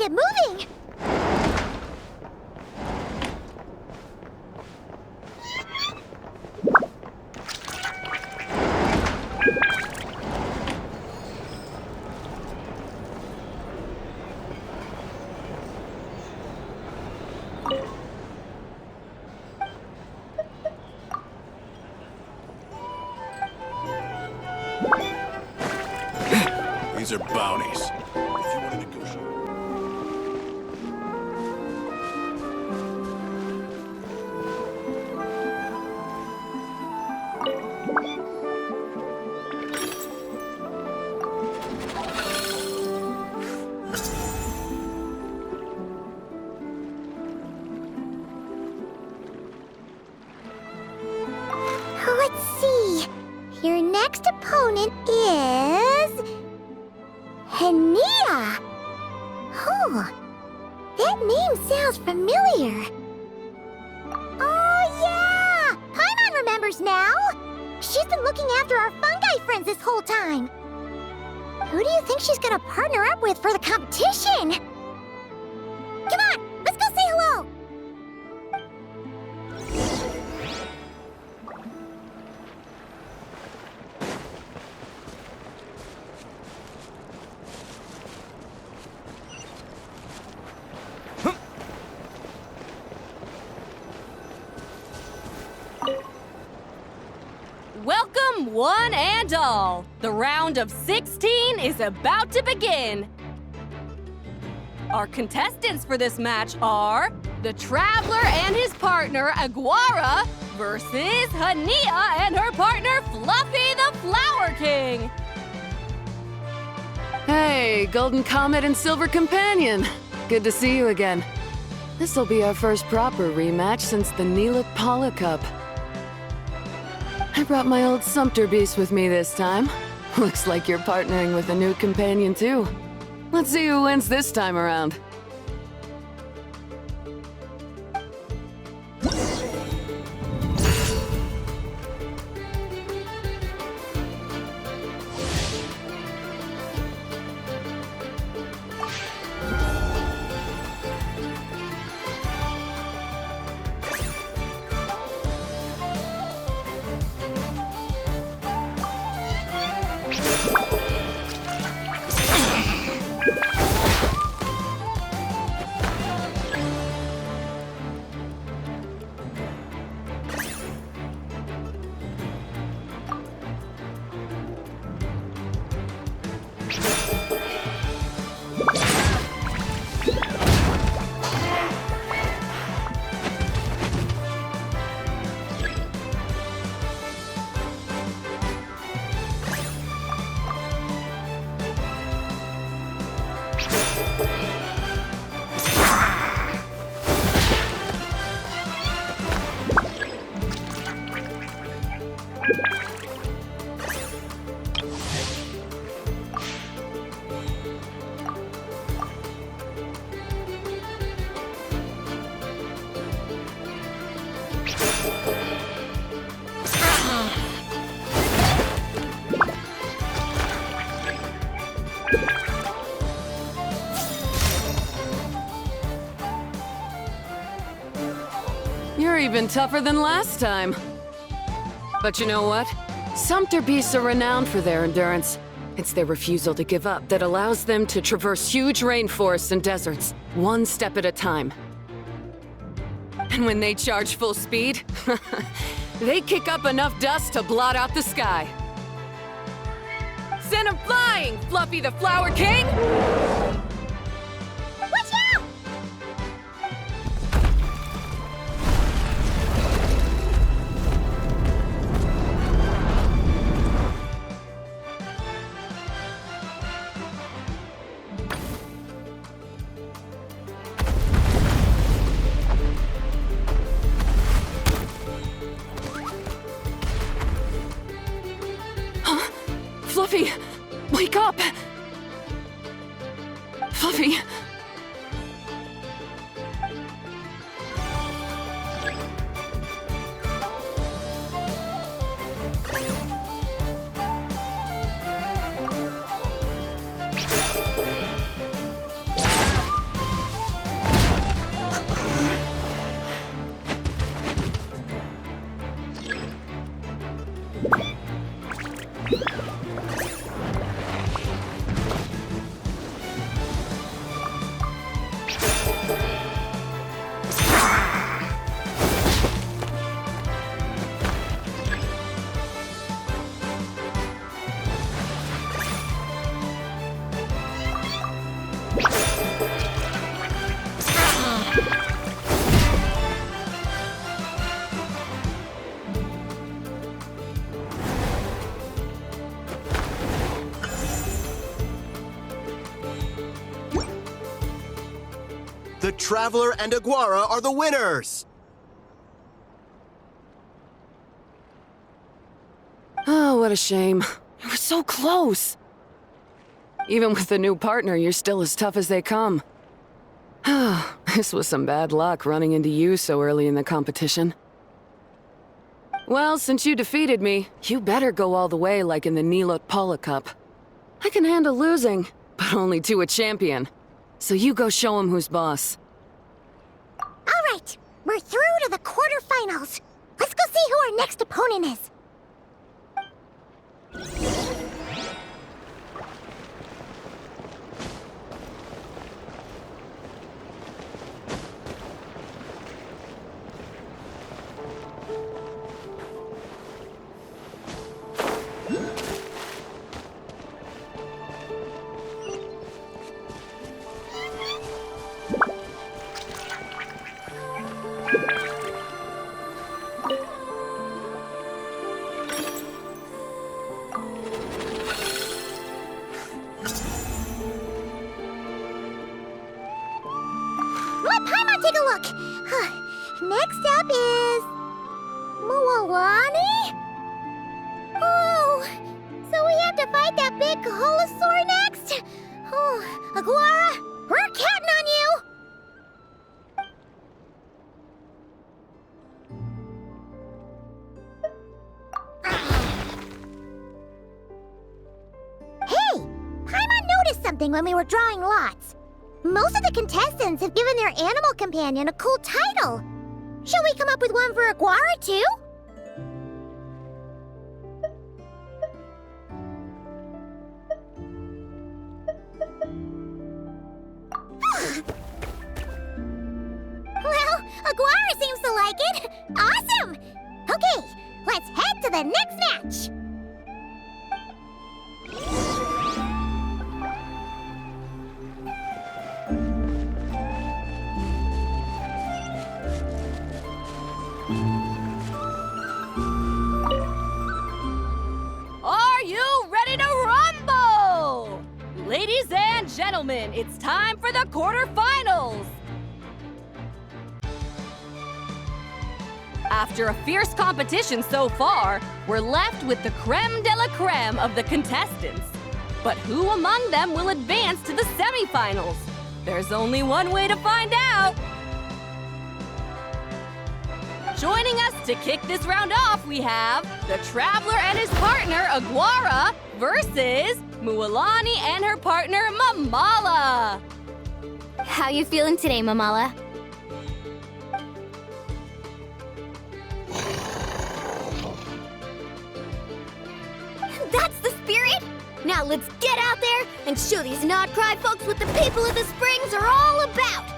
get moving! These are bounties. If you want to negotiate. Let's see. Your next opponent is... Linnea! Oh, that name sounds familiar. Oh, yeah! Paimon remembers now! She's been looking after our fungi friends this whole time. Who do you think she's gonna partner up with for the competition? Come on, let's go say hello! Welcome, one and all. The round of 16 is about to begin. Our contestants for this match are the Traveler and his partner, Aguara, versus Linnea and her partner, Fluffy the Flower King. Hey, Golden Comet and Silver Companion. Good to see you again. This'll be our first proper rematch since the Neelit Pala Cup. I brought my old Sumpter Beast with me this time. Looks like you're partnering with a new companion too. Let's see who wins this time around. You're even tougher than last time. But you know what? Sumpter beasts are renowned for their endurance. It's their refusal to give up that allows them to traverse huge rainforests and deserts, one step at a time. And when they charge full speed, they kick up enough dust to blot out the sky. Send 'em flying, Fluffy the Flower King! Watch out! Fluffy, wake up! Fluffy! The Traveler and Aguara are the winners! Oh, what a shame. You were so close. Even with the new partner, you're still as tough as they come. This was some bad luck running into you so early in the competition. Well, since you defeated me, you better go all the way like in the Nilot Paula Cup. I can handle losing, but only to a champion. So you go show him who's boss. All right, we're through to the quarterfinals. Let's go see who our next opponent is. Let Paimon take a look. Next up is Mualani? Oh, so we have to fight that big Holosaur next? Oh, Aguara, we're counting on you! Hey, Paimon noticed something when we were drawing lots. Most of the contestants have given their animal companion a cool title. Shall we come up with one for Aguara, too? Well, Aguara seems to like it. Awesome! Okay, let's head to the next match. Are you ready to rumble? Ladies and gentlemen, it's time for the quarterfinals. After a fierce competition so far, we're left with the creme de la creme of the contestants. But who among them will advance to the semifinals? There's only one way to find out. Joining us to kick this round off, we have the Traveler and his partner, Aguara, versus Mualani and her partner, Mamala. How you feeling today, Mamala? That's the spirit! Now let's get out there and show these not-cry folks what the people of the Springs are all about!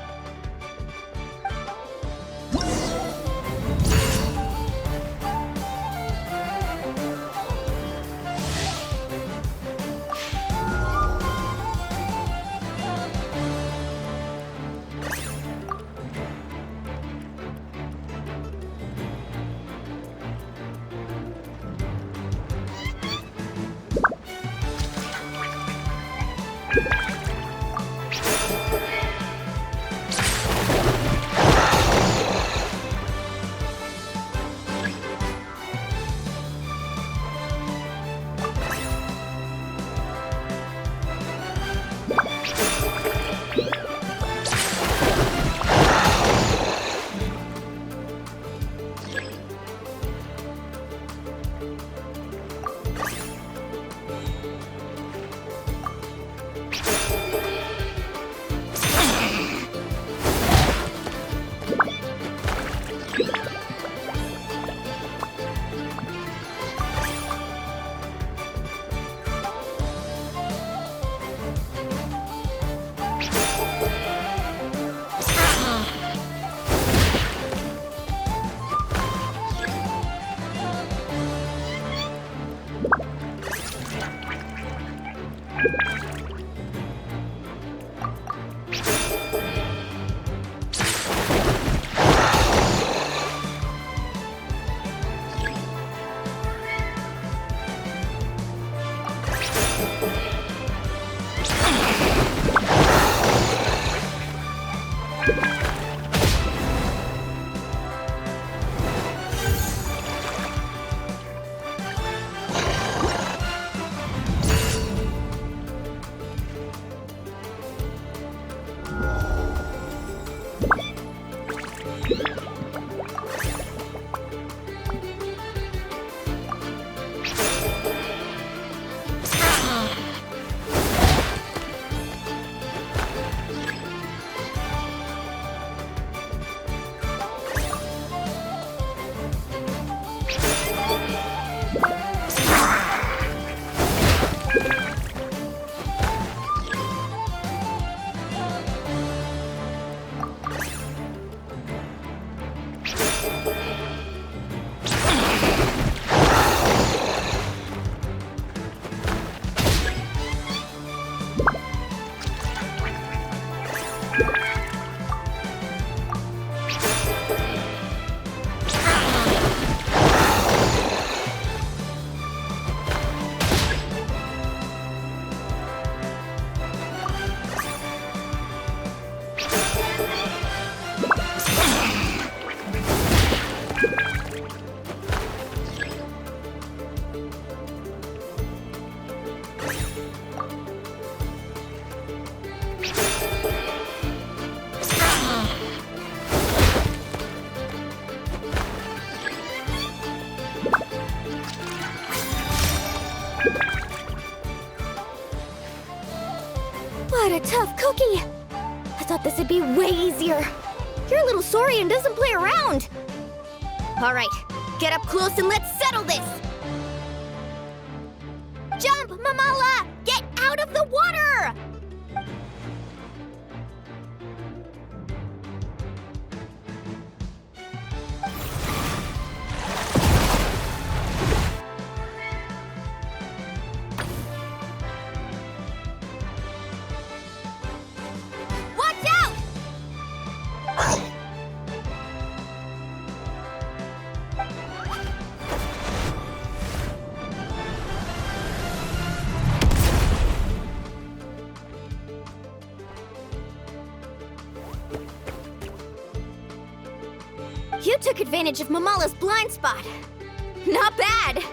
What a tough cookie! I thought this would be way easier. Your little Saurian doesn't play around. All right, get up close and let's settle this. Jump, Mamala! Get out of the water! Watch out! You took advantage of Mamala's blind spot. Not bad.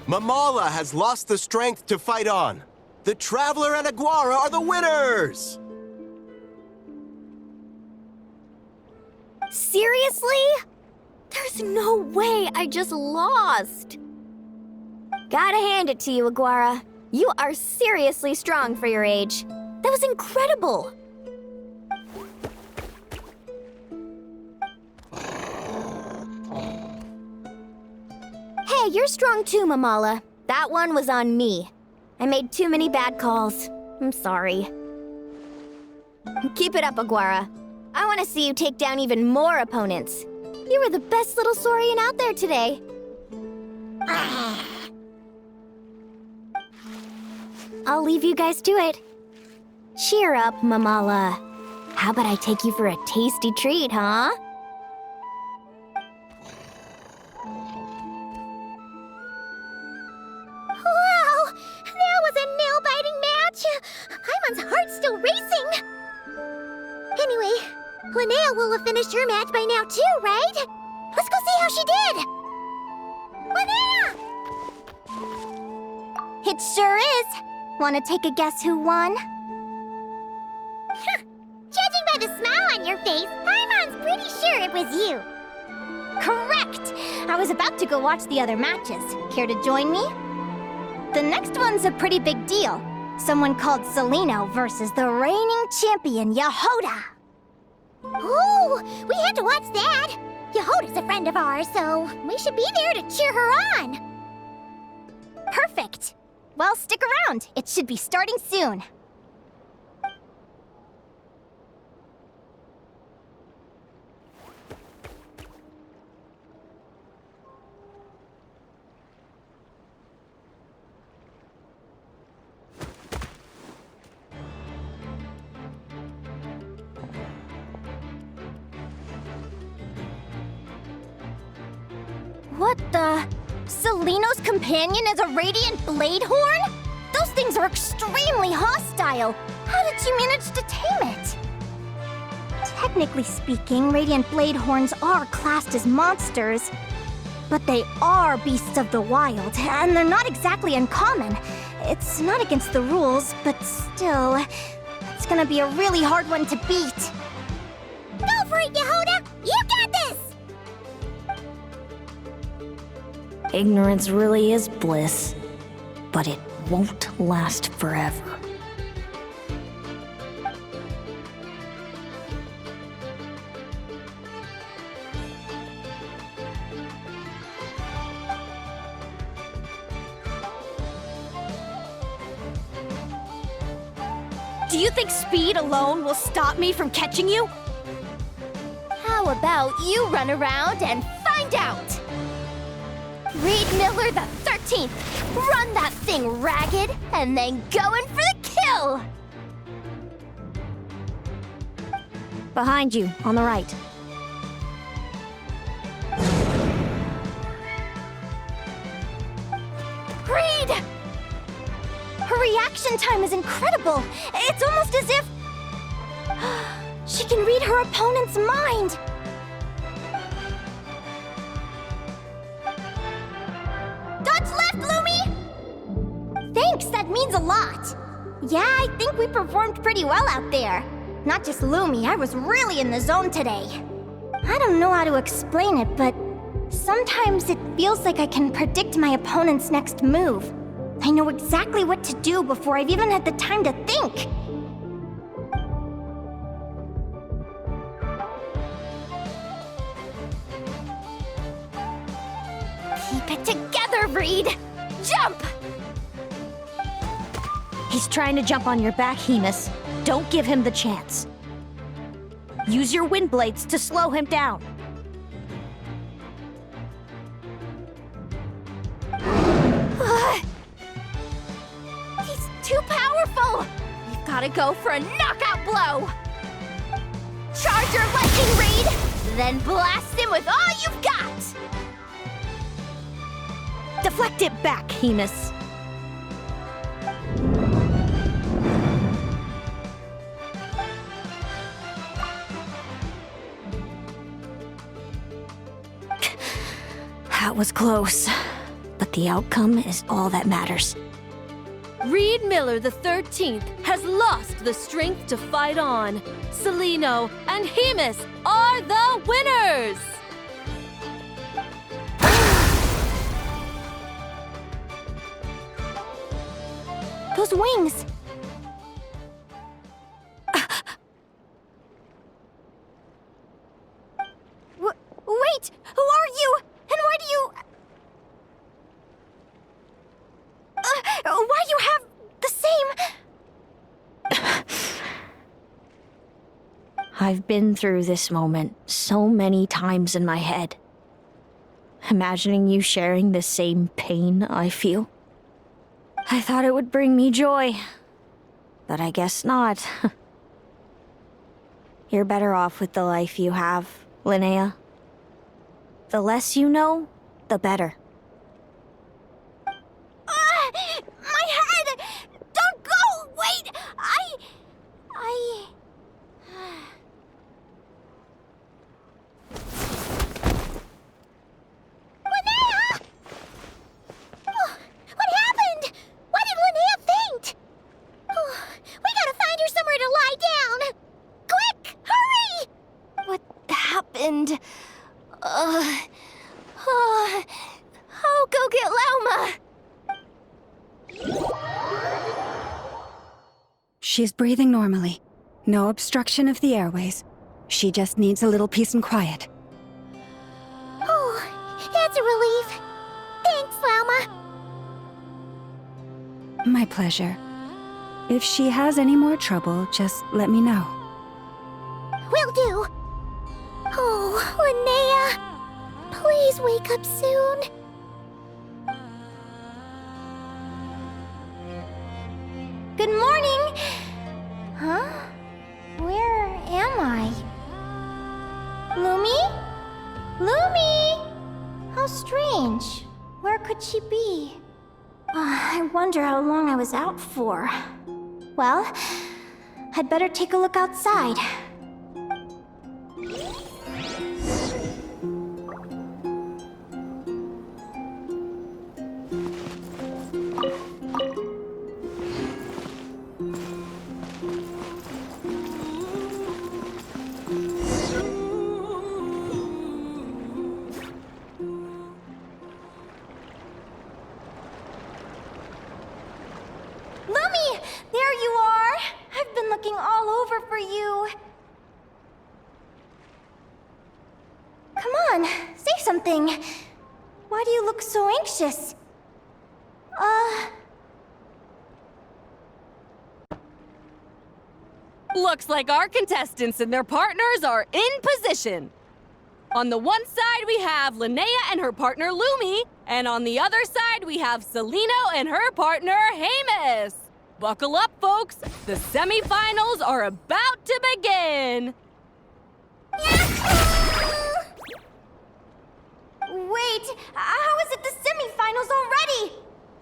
Mamala has lost the strength to fight on. The Traveler and Aguara are the winners! Seriously? There's no way I just lost. Gotta hand it to you, Aguara. You are seriously strong for your age. That was incredible. Hey, you're strong too, Mamala. That one was on me. I made too many bad calls. I'm sorry. Keep it up, Aguara. I want to see you take down even more opponents. You were the best little Saurian out there today. I'll leave you guys to it. Cheer up, Mamala. How about I take you for a tasty treat, huh? Wow! That was a nail-biting match! Paimon's heart's still racing! Anyway, Linnea will have finished her match by now too, right? Let's go see how she did! Linnea! It sure is. Want to take a guess who won? Judging by the smile on your face, Paimon's pretty sure it was you. Correct! I was about to go watch the other matches. Care to join me? The next one's a pretty big deal. Someone called Seleno versus the reigning champion, Yehoda. Oh, we had to watch that. Yehoda's a friend of ours, so we should be there to cheer her on. Perfect. Well, stick around. It should be starting soon. What the? Seleno's companion is a radiant blade horn? Those things are extremely hostile. How did you manage to tame it? Technically speaking, radiant blade horns are classed as monsters. But they are beasts of the wild, and they're not exactly uncommon. It's not against the rules, but still, it's gonna be a really hard one to beat. Go for it, Yehoda! You got this! Ignorance really is bliss, but it won't last forever. Do you think speed alone will stop me from catching you? How about you run around and find out? Reed Miller the 13th, run that thing ragged and then go in for the kill! Behind you, on the right. Reed! Her reaction time is incredible. It's almost as if she can read her opponent's mind. Dodge left, Lumi! Thanks, that means a lot. Yeah, I think we performed pretty well out there. Not just Lumi, I was really in the zone today. I don't know how to explain it, but sometimes it feels like I can predict my opponent's next move. I know exactly what to do before I've even had the time to think. Keep it together, Reed! Jump! He's trying to jump on your back, Hemus. Don't give him the chance. Use your wind blades to slow him down. He's too powerful! You've gotta go for a knockout blow! Charge your lightning, Reed! Then blast him with all you've got! Deflect it back, Hemus. That was close, but the outcome is all that matters. Reed Miller the 13th has lost the strength to fight on. Seleno and Hemus are the winners! Those wings! Wait! Who are you? And why do you... why do you have the same... I've been through this moment so many times in my head. Imagining you sharing the same pain I feel. I thought it would bring me joy, but I guess not. You're better off with the life you have, Linnea. The less you know, the better. My head! Don't go! Wait! Linnea! Oh, what happened? Why did Linnea faint? Oh, we gotta find her somewhere to lie down! Quick! Hurry! What happened? I'll go get Lauma! She's breathing normally. No obstruction of the airways. She just needs a little peace and quiet. Oh, that's a relief. Thanks, Lauma. My pleasure. If she has any more trouble, just let me know. Will do. Oh, Linnea. Please wake up soon. Good morning. Huh? Where am I? Lumi? Lumi? Oh How strange. Where could she be? I wonder how long I was out for. Well, I'd better take a look outside. Lumi! There you are! I've been looking all over for you. Come on, say something. Why do you look so anxious? Looks like our contestants and their partners are in position. On the one side, we have Linnea and her partner Lumi, and on the other side, we have Celino and her partner Hamus. Buckle up, folks. The semifinals are about to begin. Wait, how is it the semifinals already?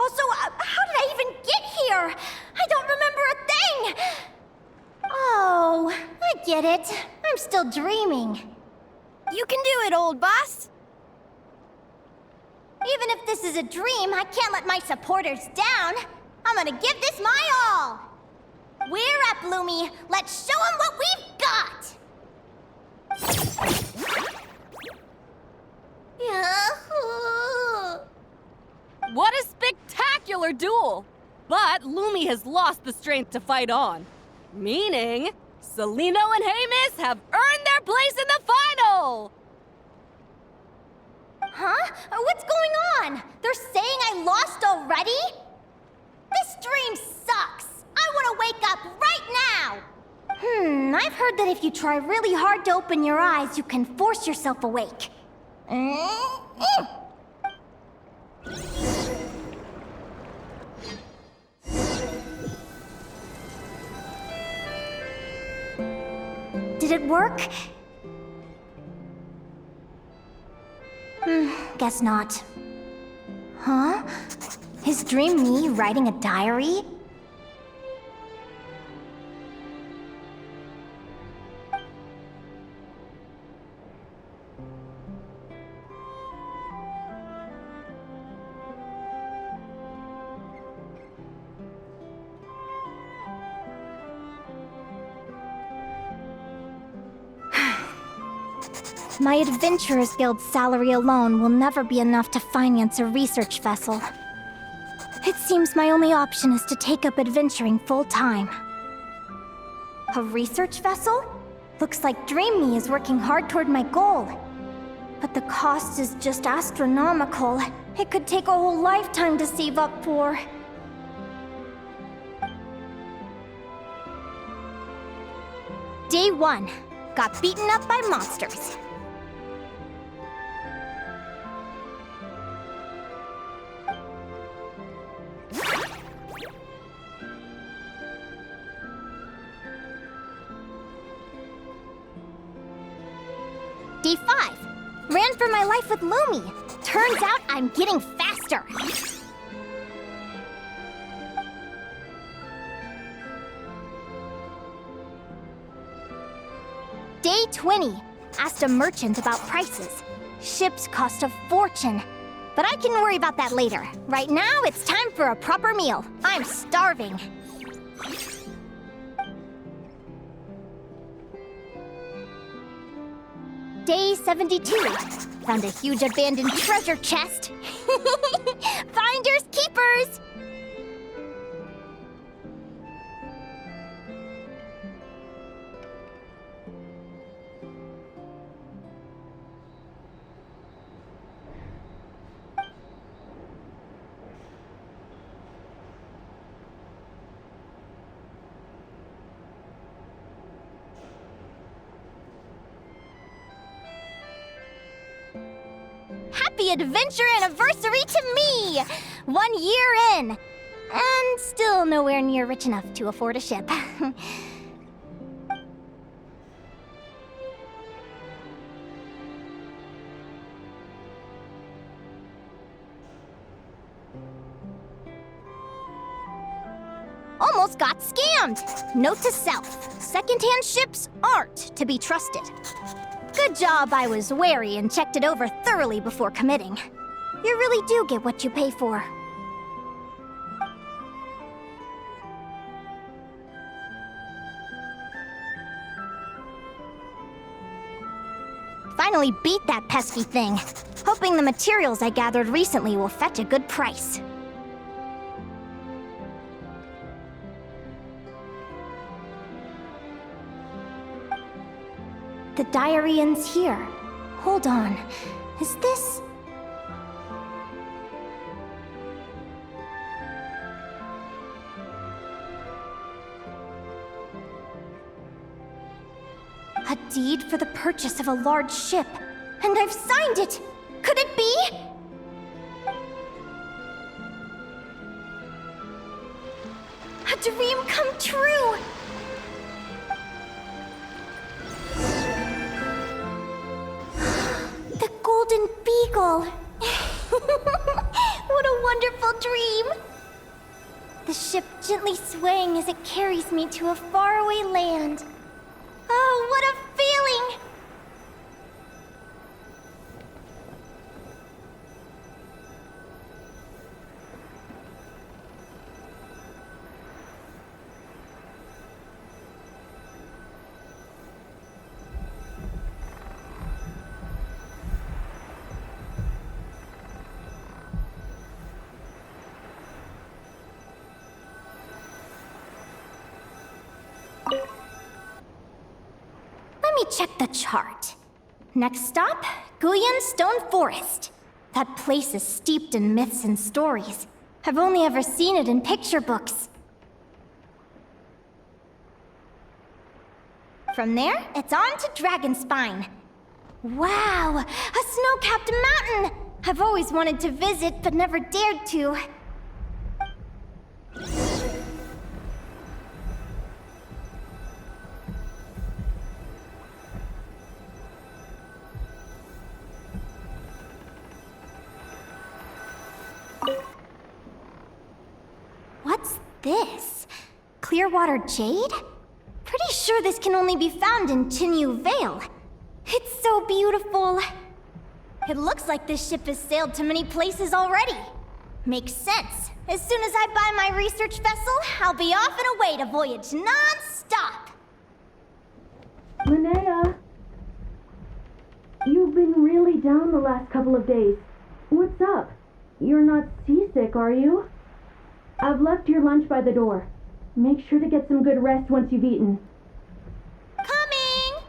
Also, how did I even get here? I don't remember a thing! Oh, I get it. I'm still dreaming. You can do it, old boss! Even if this is a dream, I can't let my supporters down. I'm gonna give this my all. We're up, Lumi. Let's show them what we've got! What a spectacular duel! But Lumi has lost the strength to fight on. Meaning, Celino and Hamus have earned their place in the final! Huh? What's going on? They're saying I lost already? This dream sucks! I want to wake up right now! I've heard that if you try really hard to open your eyes, you can force yourself awake. Did it work? Guess not. Huh? Is Dream me writing a diary? My Adventurers Guild salary alone will never be enough to finance a research vessel. It seems my only option is to take up adventuring full-time. A research vessel? Looks like Dream Me is working hard toward my goal. But the cost is just astronomical. It could take a whole lifetime to save up for. Day 1. Got beaten up by monsters. Day 5. Ran for my life with Lumi. Turns out I'm getting faster. Day 20. Asked a merchant about prices. Ships cost a fortune. But I can worry about that later. Right now, it's time for a proper meal. I'm starving. Day 72. Found a huge abandoned treasure chest. Finders keepers! Happy adventure anniversary to me! 1 year in! And still nowhere near rich enough to afford a ship. Almost got scammed! Note to self, secondhand ships aren't to be trusted. Good job I was wary and checked it over thoroughly before committing. You really do get what you pay for. Finally beat that pesky thing. Hoping the materials I gathered recently will fetch a good price. The diary ends here. Hold on. Is this... a deed for the purchase of a large ship. And I've signed it! Could it be? A dream come true! The Golden Beagle! What a wonderful dream! The ship gently swaying as it carries me to a faraway land. Oh, what a feeling! Let me check the chart. Next stop, Guyan Stone Forest. That place is steeped in myths and stories. I've only ever seen it in picture books. From there, it's on to Dragonspine. Wow, a snow-capped mountain! I've always wanted to visit, but never dared to. What's this? Clearwater jade? Pretty sure this can only be found in Chinyu Vale. It's so beautiful. It looks like this ship has sailed to many places already. Makes sense. As soon as I buy my research vessel, I'll be off and away to voyage non-stop. Linnea, you've been really down the last couple of days. What's up? You're not seasick, are you? I've left your lunch by the door. Make sure to get some good rest once you've eaten. Coming!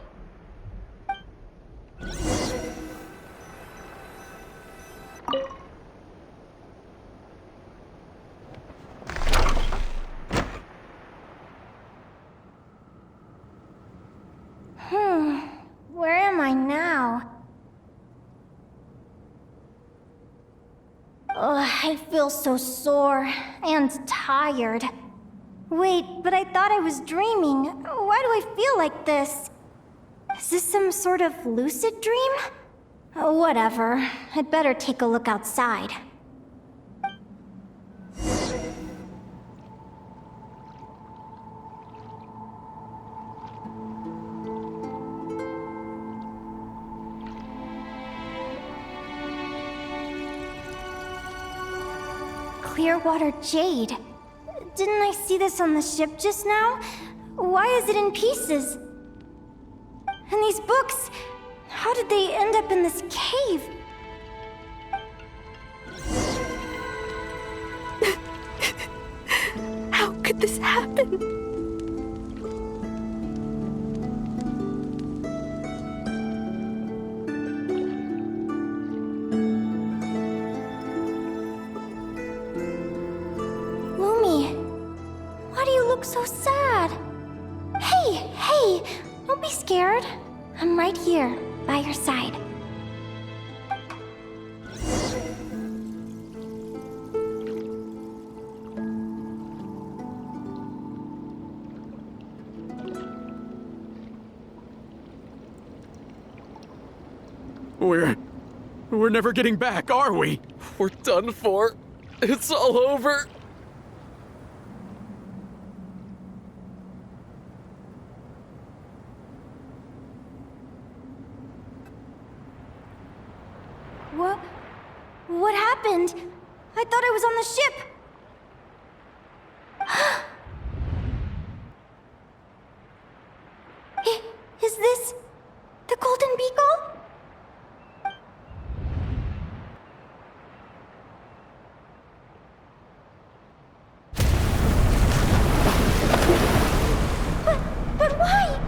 Where am I now? Ugh, I feel so sore and tired. Wait, but I thought I was dreaming. Why do I feel like this? Is this some sort of lucid dream? Whatever. I'd better take a look outside. Clearwater jade. Didn't I see this on the ship just now? Why is it in pieces? And these books, how did they end up in this cave? How could this happen? So sad. Hey, don't be scared. I'm right here, by your side. We're never getting back, are we? We're done for. It's all over. What happened? I thought I was on the ship. Is this the Golden Beagle? But why?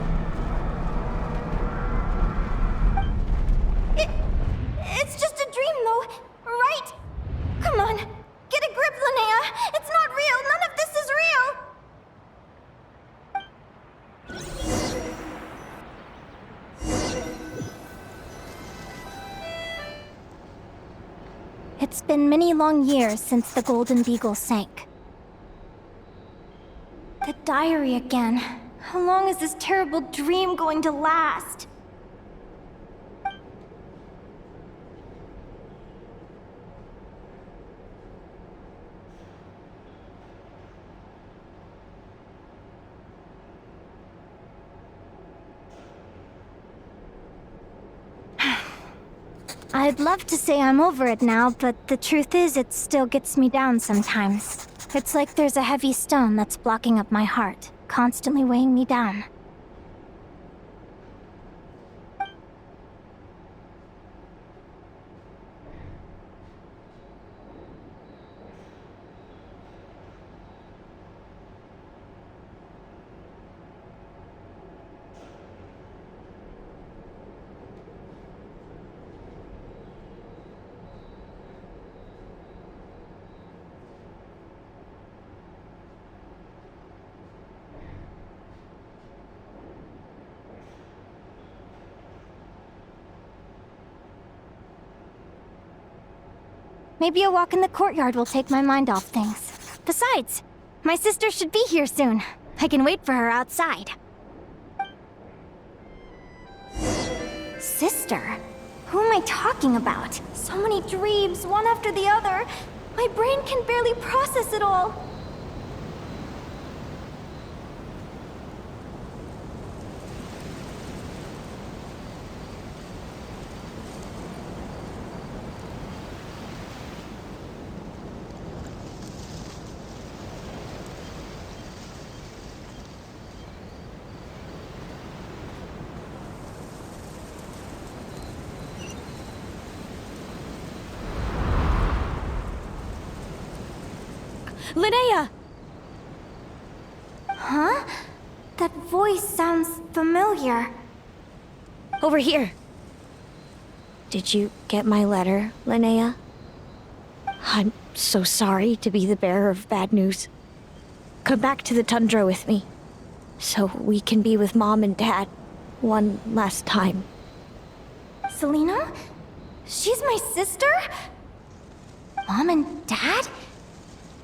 It's just a dream, though, right? Come on, get a grip, Linnea. It's not real. None of this is real. It's been many long years since the Golden Beagle sank. The diary again. How long is this terrible dream going to last? I'd love to say I'm over it now, but the truth is it still gets me down sometimes. It's like there's a heavy stone that's blocking up my heart, constantly weighing me down. Maybe a walk in the courtyard will take my mind off things. Besides, my sister should be here soon. I can wait for her outside. Sister? Who am I talking about? So many dreams, one after the other. My brain can barely process it all. Linnea! Huh? That voice sounds familiar. Over here. Did you get my letter, Linnea? I'm so sorry to be the bearer of bad news. Come back to the tundra with me, so we can be with Mom and Dad one last time. Selena? She's my sister? Mom and Dad?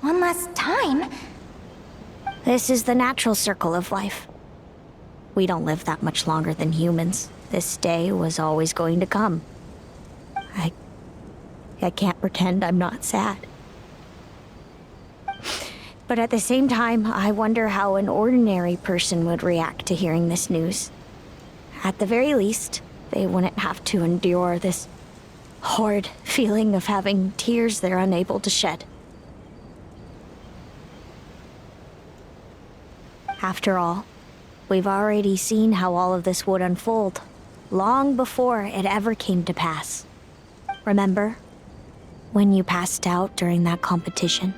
One last time? This is the natural circle of life. We don't live that much longer than humans. This day was always going to come. I can't pretend I'm not sad. But at the same time, I wonder how an ordinary person would react to hearing this news. At the very least, they wouldn't have to endure this horrid feeling of having tears they're unable to shed. After all, we've already seen how all of this would unfold, long before it ever came to pass. Remember, when you passed out during that competition?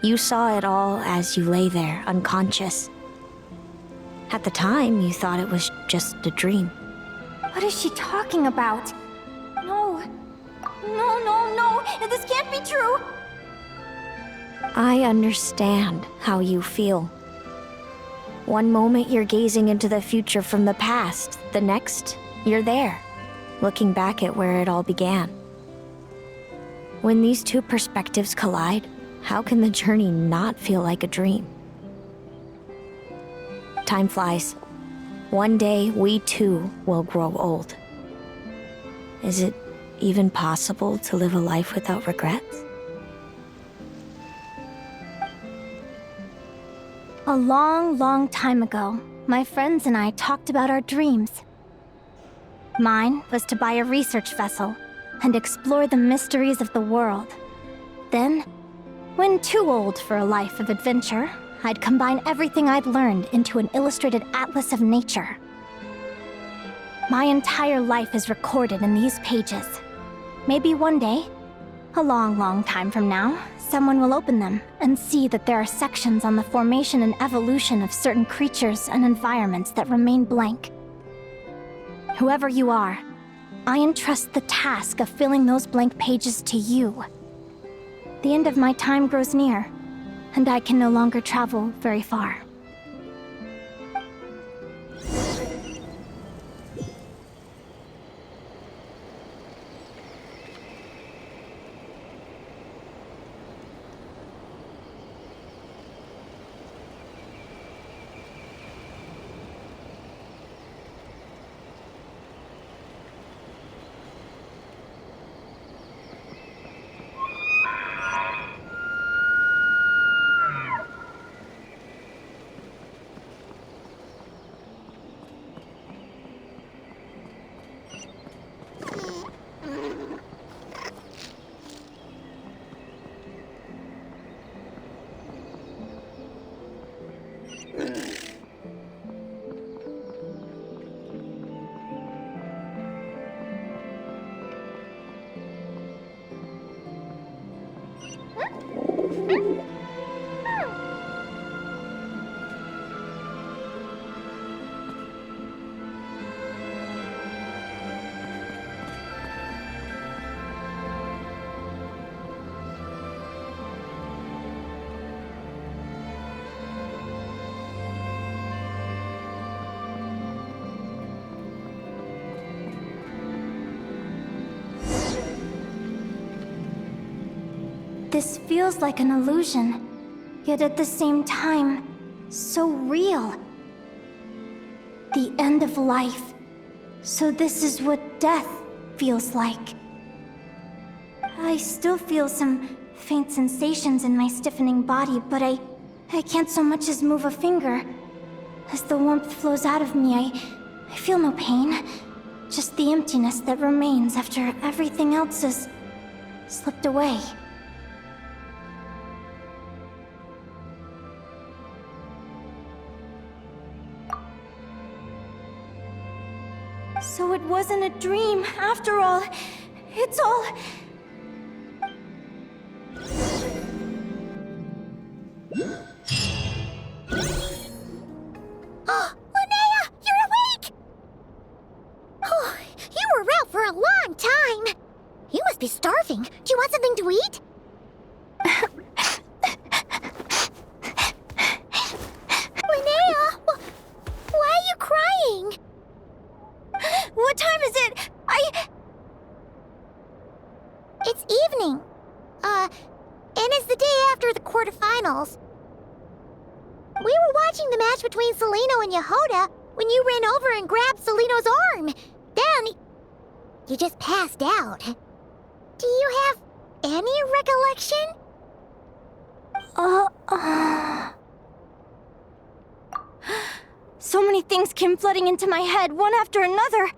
You saw it all as you lay there, unconscious. At the time, you thought it was just a dream. What is she talking about? No. No. This can't be true. I understand how you feel. One moment you're gazing into the future from the past, the next, you're there, looking back at where it all began. When these two perspectives collide, how can the journey not feel like a dream? Time flies. One day, we too will grow old. Is it even possible to live a life without regrets? A long time ago, my friends and I talked about our dreams. Mine was to buy a research vessel, and explore the mysteries of the world. Then, when too old for a life of adventure, I'd combine everything I'd learned into an illustrated atlas of nature. My entire life is recorded in these pages. Maybe one day, a long, long time from now, someone will open them and see that there are sections on the formation and evolution of certain creatures and environments that remain blank. Whoever you are, I entrust the task of filling those blank pages to you. The end of my time grows near, and I can no longer travel very far. This feels like an illusion, yet at the same time, so real. The end of life. So this is what death feels like. I still feel some faint sensations in my stiffening body, but I can't so much as move a finger. As the warmth flows out of me, I feel no pain. Just the emptiness that remains after everything else has slipped away. So it wasn't a dream, after all. It's all... Oh, Linnea! You're awake! Oh, you were out for a long time. You must be starving. Do you want something to eat? Linnea! Why are you crying? What time is it? It's evening. And it's the day after the quarterfinals. We were watching the match between Celino and Yehoda when you ran over and grabbed Celino's arm. Then, you just passed out. Do you have any recollection? So many things came flooding into my head, one after another.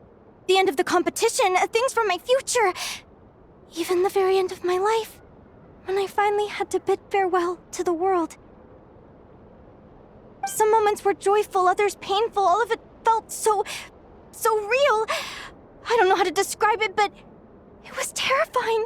The end of the competition, things from my future. Even the very end of my life, when I finally had to bid farewell to the world. Some moments were joyful, others painful. All of it felt so real. I don't know how to describe it, but it was terrifying.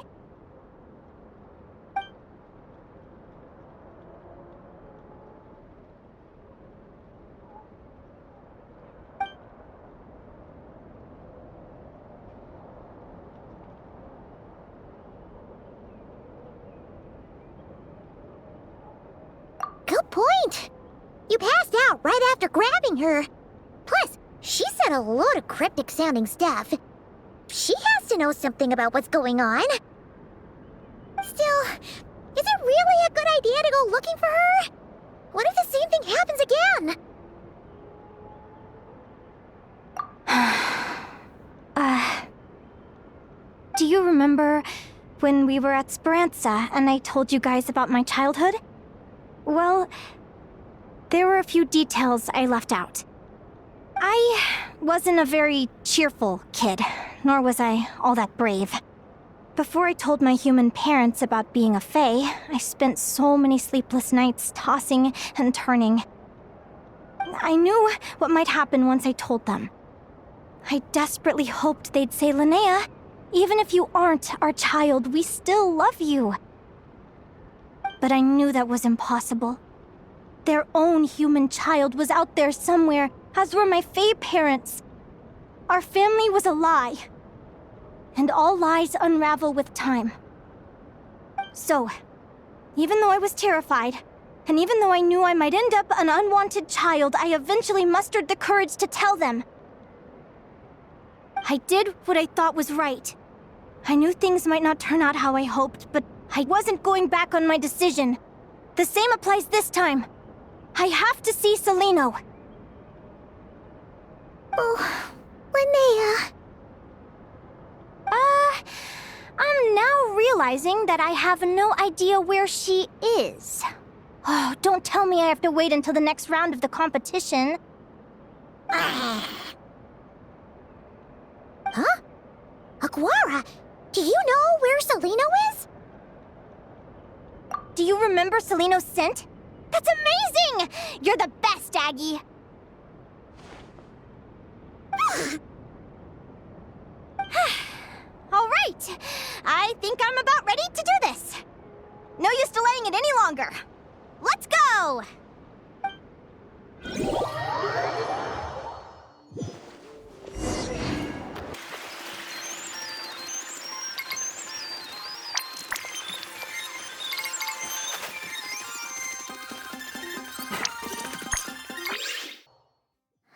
Good point. You passed out right after grabbing her. Plus, she said a load of cryptic-sounding stuff. She has to know something about what's going on. Still, is it really a good idea to go looking for her? What if the same thing happens again? Do you remember when we were at Speranza and I told you guys about my childhood? Well, there were a few details I left out. I wasn't a very cheerful kid, nor was I all that brave. Before I told my human parents about being a fae, I spent so many sleepless nights tossing and turning. I knew what might happen once I told them. I desperately hoped they'd say, Linnea, even if you aren't our child, we still love you. But I knew that was impossible. Their own human child was out there somewhere, as were my fae parents. Our family was a lie. And all lies unravel with time. So, even though I was terrified, and even though I knew I might end up an unwanted child, I eventually mustered the courage to tell them. I did what I thought was right. I knew things might not turn out how I hoped, but I wasn't going back on my decision. The same applies this time. I have to see Celino. Oh, Linnea. I'm now realizing that I have no idea where she is. Oh, don't tell me I have to wait until the next round of the competition. Huh? Aguara, do you know where Celino is? Do you remember Celino's scent? That's amazing! You're the best, Aggie! All right, I think I'm about ready to do this. No use delaying it any longer. Let's go!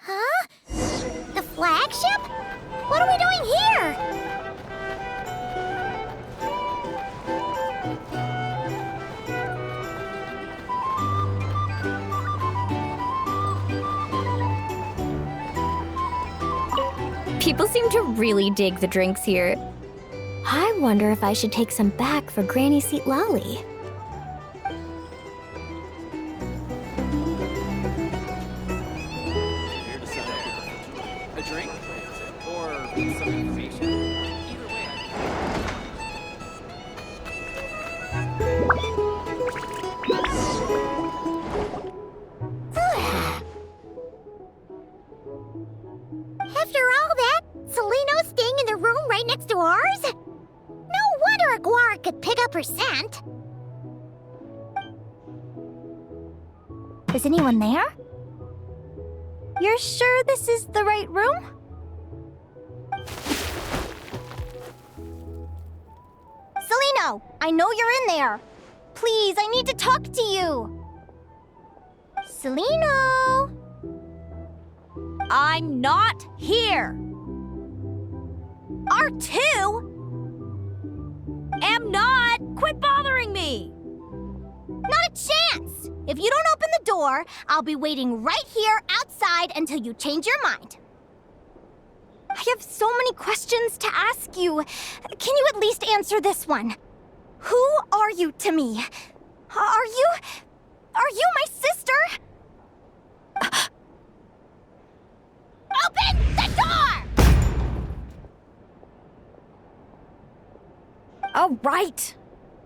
Huh? The flagship? What are we doing here? People seem to really dig the drinks here. I wonder if I should take some back for Granny Seat Lolly. A drink? Or some information? Either way, After all that, Celino's staying in the room right next to ours? No wonder Aguara could pick up her scent. Is anyone there? You're sure this is the right room? Celino, I know you're in there. Please, I need to talk to you. Celino? I'm not here. R2? Am not. Quit bothering me. Not a chance! If you don't open the door, I'll be waiting right here outside until you change your mind. I have so many questions to ask you. Can you at least answer this one? Who are you to me? Are you my sister? Open the door! All right.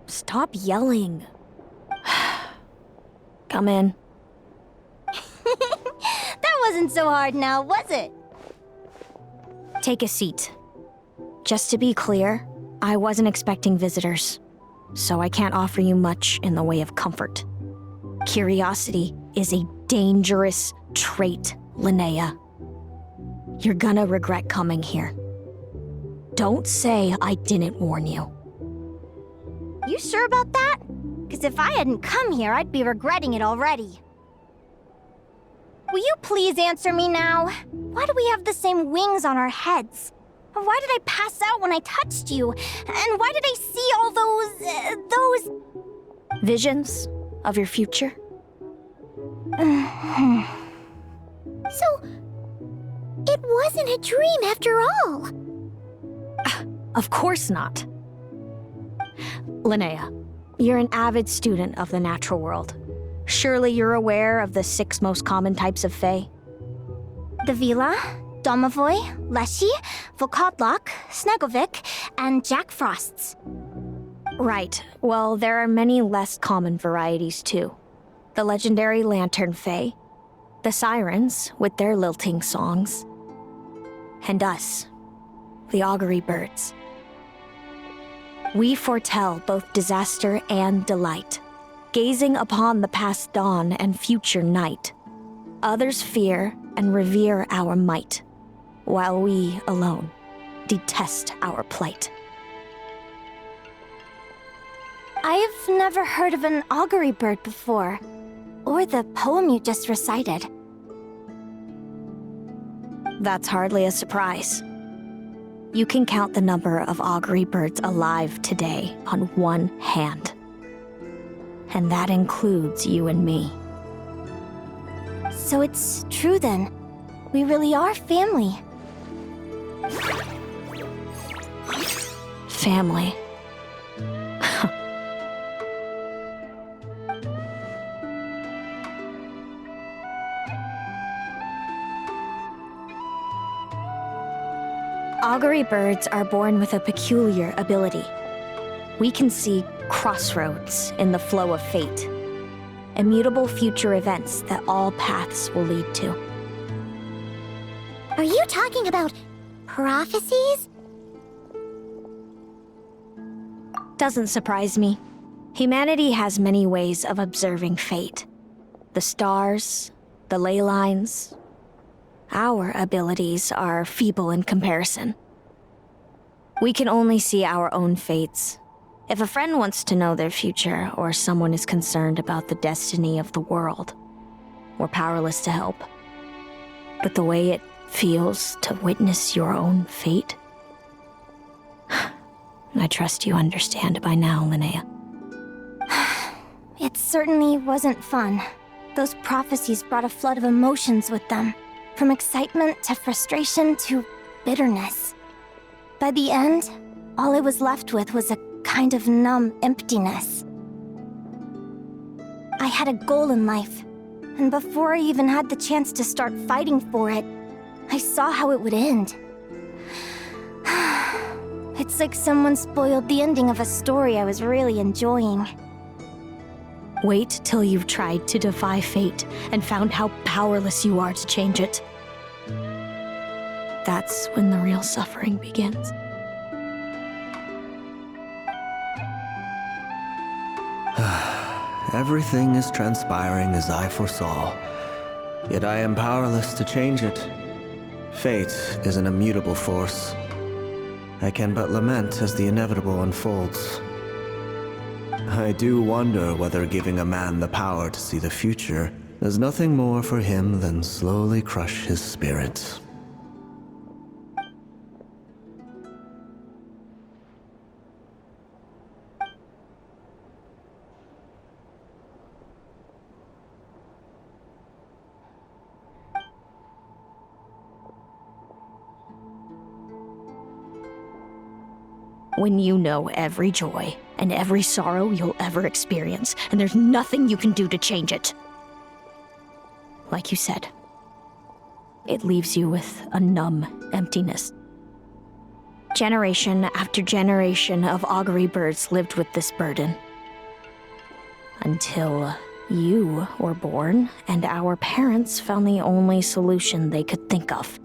Stop yelling. Come in. That wasn't so hard now, was it? Take a seat. Just to be clear, I wasn't expecting visitors, so I can't offer you much in the way of comfort. Curiosity is a dangerous trait, Linnea. You're gonna regret coming here. Don't say I didn't warn you. You sure about that? Because if I hadn't come here, I'd be regretting it already. Will you please answer me now? Why do we have the same wings on our heads? Why did I pass out when I touched you? And why did I see all those... Visions of your future? So, it wasn't a dream after all. Of course not. Linnea, you're an avid student of the natural world. Surely you're aware of the 6 most common types of fae? The Vila, Domovoy, Leshy, Volkodlok, Snegovic, and Jack Frosts. Right. Well, there are many less common varieties, too. The legendary Lantern Fae, the Sirens with their lilting songs, and us, the Augury Birds. We foretell both disaster and delight, gazing upon the past dawn and future night. Others fear and revere our might, while we alone detest our plight. I've never heard of an augury bird before, or the poem you just recited. That's hardly a surprise. You can count the number of augury birds alive today on one hand. And that includes you and me. So it's true then. We really are family. Family. Augury birds are born with a peculiar ability. We can see crossroads in the flow of fate, immutable future events that all paths will lead to. Are you talking about prophecies? Doesn't surprise me. Humanity has many ways of observing fate. The stars, the ley lines. Our abilities are feeble in comparison. We can only see our own fates. If a friend wants to know their future, or someone is concerned about the destiny of the world, we're powerless to help. But the way it feels to witness your own fate, I trust you understand by now, Linnea. It certainly wasn't fun. Those prophecies brought a flood of emotions with them. From excitement to frustration to bitterness. By the end, all I was left with was a kind of numb emptiness. I had a goal in life, and before I even had the chance to start fighting for it, I saw how it would end. It's like someone spoiled the ending of a story I was really enjoying. Wait till you've tried to defy fate and found how powerless you are to change it. That's when the real suffering begins. Everything is transpiring as I foresaw, yet I am powerless to change it. Fate is an immutable force. I can but lament as the inevitable unfolds. I do wonder whether giving a man the power to see the future does nothing more for him than slowly crush his spirit. When you know every joy and every sorrow you'll ever experience, and there's nothing you can do to change it. Like you said, it leaves you with a numb emptiness. Generation after generation of augury birds lived with this burden. Until you were born, and our parents found the only solution they could think of.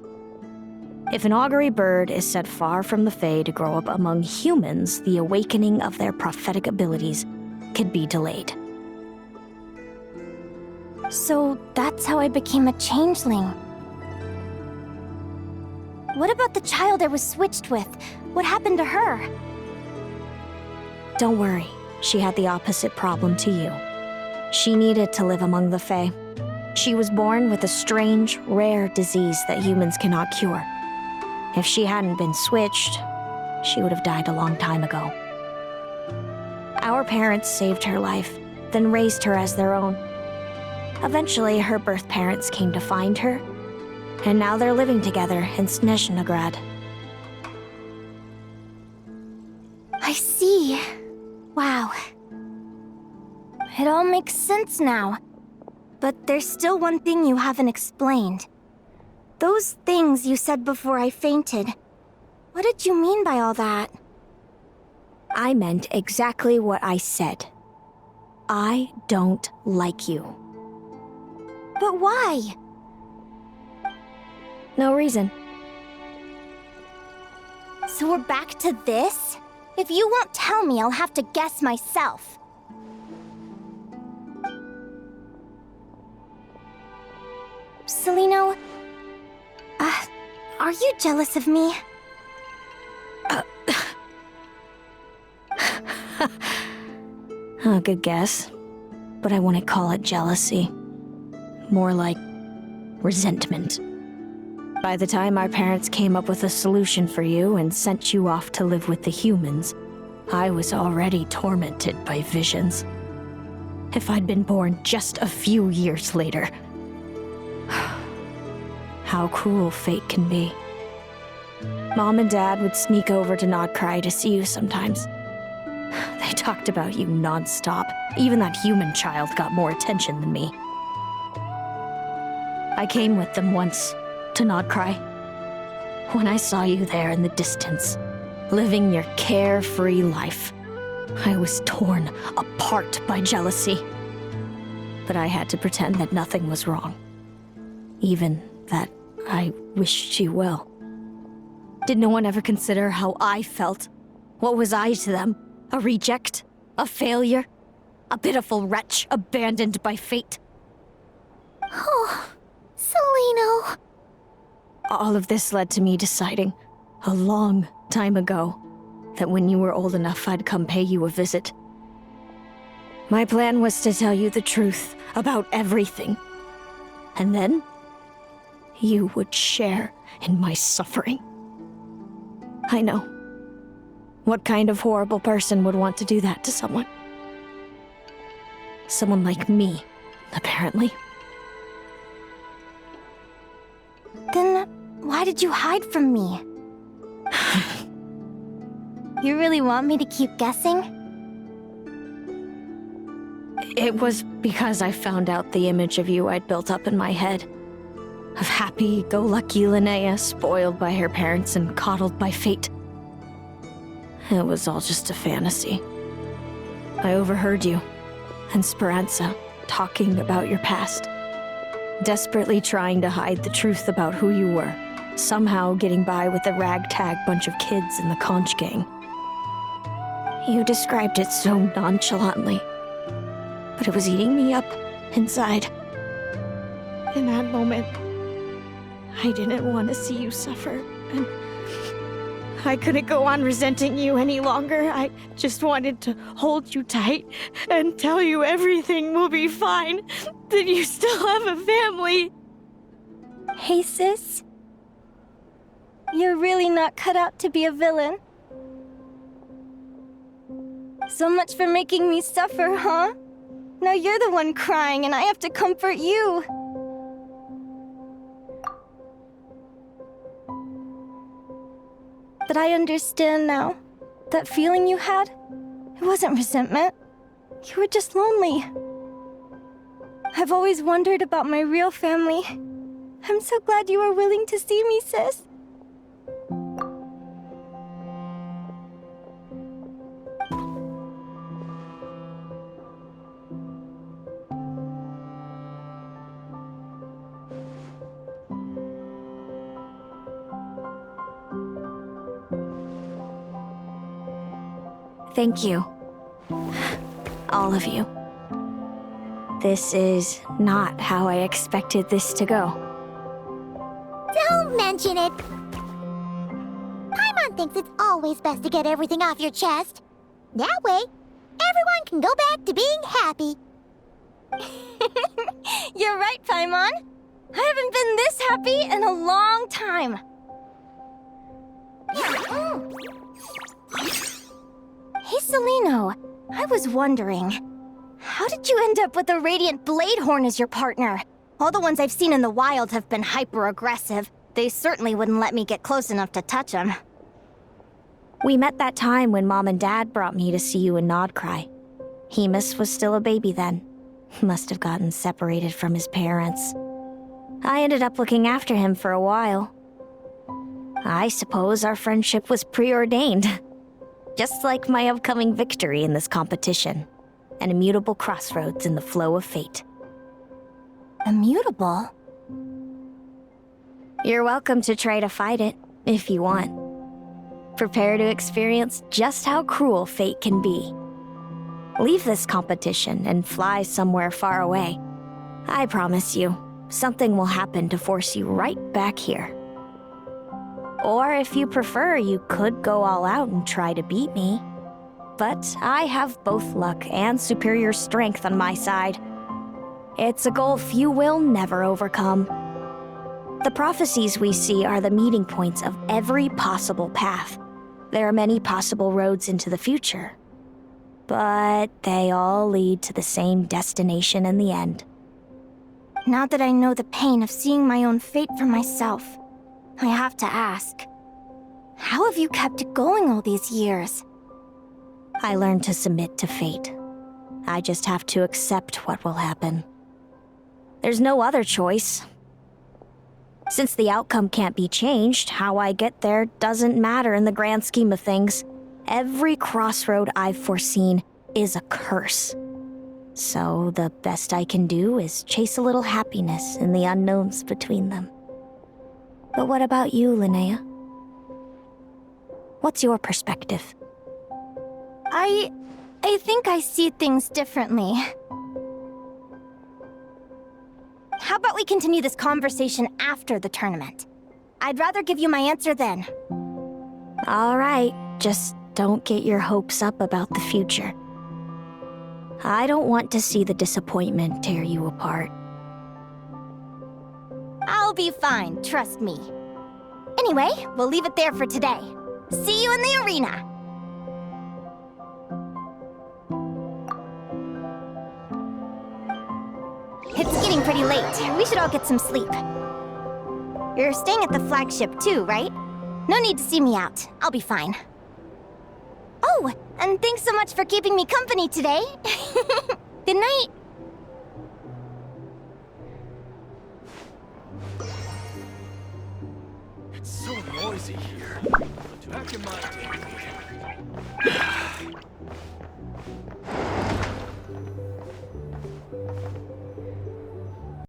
If an augury bird is set far from the Fae to grow up among humans, the awakening of their prophetic abilities could be delayed. So that's how I became a changeling. What about the child I was switched with? What happened to her? Don't worry, she had the opposite problem to you. She needed to live among the Fae. She was born with a strange, rare disease that humans cannot cure. If she hadn't been switched, she would have died a long time ago. Our parents saved her life, then raised her as their own. Eventually, her birth parents came to find her, and now they're living together in Snezhnegrad. I see. Wow. It all makes sense now. But there's still one thing you haven't explained. Those things you said before I fainted. What did you mean by all that? I meant exactly what I said. I don't like you. But why? No reason. So we're back to this? If you won't tell me, I'll have to guess myself. Celino, are you jealous of me? Good guess. But I wouldn't call it jealousy. More like resentment. By the time our parents came up with a solution for you and sent you off to live with the humans, I was already tormented by visions. If I'd been born just a few years later. How cruel fate can be. Mom and Dad would sneak over to Nodcry to see you sometimes. They talked about you non-stop. Even that human child got more attention than me. I came with them once, to Nodcry. When I saw you there in the distance, living your carefree life, I was torn apart by jealousy. But I had to pretend that nothing was wrong. Even that I wished you well. Did no one ever consider how I felt? What was I to them? A reject? A failure? A pitiful wretch abandoned by fate? Oh, Celino. All of this led to me deciding, a long time ago, that when you were old enough, I'd come pay you a visit. My plan was to tell you the truth about everything. And then, you would share in my suffering. I know. What kind of horrible person would want to do that to someone? Someone like me, apparently. Then why did you hide from me? You really want me to keep guessing? It was because I found out the image of you I'd built up in my head. Of happy-go-lucky Linnea, spoiled by her parents and coddled by fate. It was all just a fantasy. I overheard you and Speranza talking about your past. Desperately trying to hide the truth about who you were. Somehow getting by with a ragtag bunch of kids in the conch gang. You described it so nonchalantly. But it was eating me up inside. In that moment, I didn't want to see you suffer, and I couldn't go on resenting you any longer. I just wanted to hold you tight and tell you everything will be fine, that you still have a family. Hey, sis. You're really not cut out to be a villain. So much for making me suffer, huh? Now you're the one crying and I have to comfort you. But I understand now. That feeling you had, it wasn't resentment. You were just lonely. I've always wondered about my real family. I'm so glad you were willing to see me, sis. Thank you. All of you. This is not how I expected this to go. Don't mention it. Paimon thinks it's always best to get everything off your chest. That way, everyone can go back to being happy. You're right, Paimon. I haven't been this happy in a long time. Hey, Celino. I was wondering, how did you end up with a Radiant Bladehorn as your partner? All the ones I've seen in the wild have been hyper-aggressive. They certainly wouldn't let me get close enough to touch them. We met that time when Mom and Dad brought me to see you in Nodcry. Hemus was still a baby then. Must have gotten separated from his parents. I ended up looking after him for a while. I suppose our friendship was preordained. Just like my upcoming victory in this competition. An immutable crossroads in the flow of fate. Immutable? You're welcome to try to fight it, if you want. Prepare to experience just how cruel fate can be. Leave this competition and fly somewhere far away. I promise you, something will happen to force you right back here. Or if you prefer, you could go all out and try to beat me. But I have both luck and superior strength on my side. It's a goal few will never overcome. The prophecies we see are the meeting points of every possible path. There are many possible roads into the future. But they all lead to the same destination in the end. Now that I know the pain of seeing my own fate for myself, I have to ask, how have you kept it going all these years? I learned to submit to fate. I just have to accept what will happen. There's no other choice. Since the outcome can't be changed, how I get there doesn't matter in the grand scheme of things. Every crossroad I've foreseen is a curse. So the best I can do is chase a little happiness in the unknowns between them. But what about you, Linnea? What's your perspective? I think I see things differently. How about we continue this conversation after the tournament? I'd rather give you my answer then. All right, just don't get your hopes up about the future. I don't want to see the disappointment tear you apart. I'll be fine, trust me. Anyway, we'll leave it there for today. See you in the arena! It's getting pretty late. We should all get some sleep. You're staying at the flagship too, right? No need to see me out. I'll be fine. Oh, and thanks so much for keeping me company today. Good night. It's so noisy here. Back in my day.